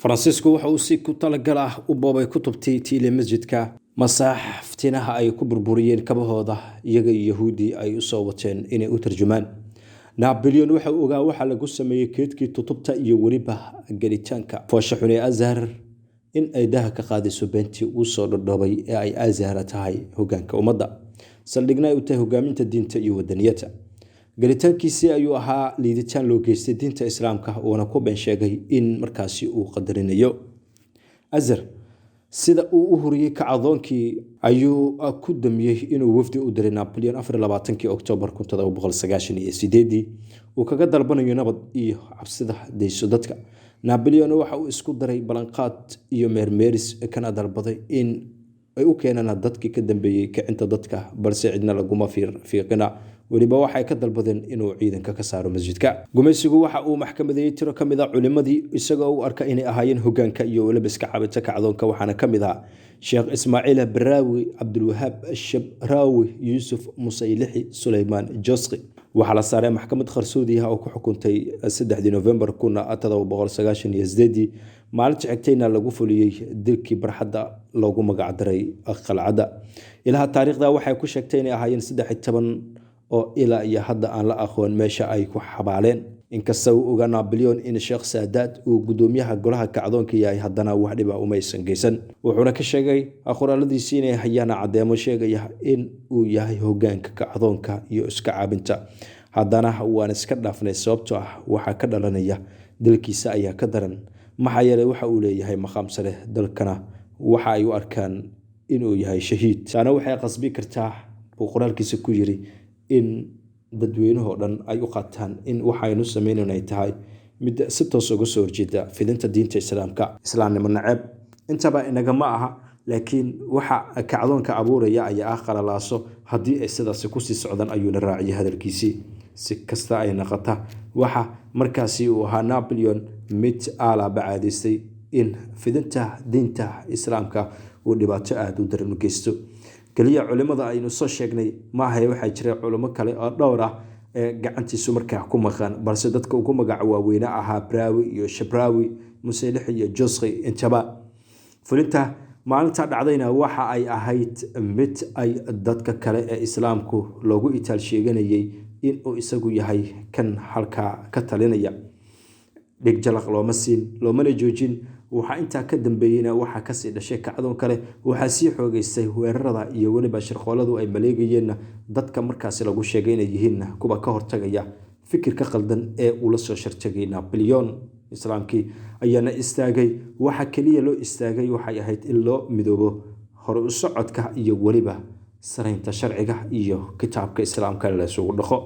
Francisco waxa uu si ku talagal ah u boobay kutubtii tiile masjidka masaaxiftinaha ay ku burburiyeen kabahooda iyaga Yahuudi ay u soo wateen inay u tarjumaan. Napoleon waxa uu ogaa waxa lagu sameeyay keedkii kutubta iyo waliba galitaanka foosha xun ee Azhar in ay daha ka qaadiso beentii uu soo dhadhabay ee ay Azhar tahay hoggaanka ummadda saldhigna ay u tahay hoggaaminta diinta iyo wadaniyadda. galitaankiisii ayuu ahaa liiditaan loo geystay diinta islaamka uuna ku been sheegay in markaasi uu qadarinayo. Azhar sida uu u huriyay kacdoonkii ayuu ku damiyay inuu wafdi u diray Napoleon 24 Oktoobar 1798 uu kaga dalbanayo nabad iyo cabsida deyso dadka. Napoleon waxa uu isku daray balanqaad iyo meermeeris kana dalbaday in ay u keenaan dadkii ka dambeeyay kicinta dadka balse cidna laguma fiiqina waliba waxay ka dalbadeen inuu ciidanka ka saaro masjidka. Gumaysigu waxa uu maxkamadeeyay tiro kamid ah culimadii isagoo u arka inay ahaayeen hoggaanka iyo waliba iska cabinta kacdoonka waxaana kamid ah Sheekh Ismaaciil Baraawi, Abdul Wahhab Shabrawi, Yusuf Musaylixi, Suleymaan Josqi. waxa la saaray maxkamad qarsoodi ah oo ku xukuntay 3 November 1798 maalintii xigtayna lagu fuliyay dilkii barxadda loogu magac daray qalcadda. ilaa taariikhda waxay ku sheegtay inay ahaayeen 13 oo ilaa iyo hadda aan la aqoon meesha ay ku xabaaleen. inkasta uu ogaa Napoleon in Sheekh Saadaad uu gudoomiyaha golaha kacdoonka yahay haddana wax dhiba uma aysan geysan. wuxuuna ka sheegay qoraaladiisii inay hayaan cadeemo sheegaya in uu yahay hoggaanka kacdoonka iyo iska caabinta. haddana waan iska dhaafnay sababtoo ah waxa ka dhalanaya dalkiisa ayaa ka daran maxaa yeelay waxa uu leeyahay maqaam sare dalkana waxa ay u arkaan inuu yahay shahiid. taana waxay qasbi kartaa qoraalkiisa ku yiri in dadweynuhu dhan ay u qaataan in waxaynu sameynayno ay tahay mid si toos uga soo horjeeda fidinta diinta islaamka. islaamnimo nacab intaba inaga ma aha laakiin waxa kacdoonka abuuraya ayaa ah qalalaaso haddii ay sidaas ku sii socdaan ayuuna raaciyay hadalkiisii. si kasta ay noqota waxa markaasi uu ahaa Napoleon mid ala bacaadistay in fidinta diinta islaamka uu dhibaato aad u daran u geysto. kaliya culimada aynu soo sheegnay ma aha waxa jira culimo kale oo dhowr ah ee gacantiisu markaa ku maqan balse dadka ugu magac waaweyna ahaa Baraawi iyo Shabrawi, Musaylixi iyo Josqi intaba. fulinta maalinta dhacdayna waxa ay ahayd mid ay dadka kale ee islaamku loogu itaal sheeganayay in uu isagu yahay kan halka ka talinaya. dhig jalaq looma siin loomana joojin. waxa inta ka dambeeyayna waxa ka sii dhashay kacdoon kale waxa sii xoogaystay weerarada iyo waliba shirqooladu ay maleegayeen dadka markaas lagu sheegay inay yihiin kuwa ka hortagaya fikirka qaldan ee uu la soo shartagay Napoleon. islaamkii ayaana istaagay waxa kaliya loo istaagay waxay ahayd in loo midoobo hor u socodka iyo waliba saraynta sharciga iyo kitaabka islaamka la isugu dhaqo.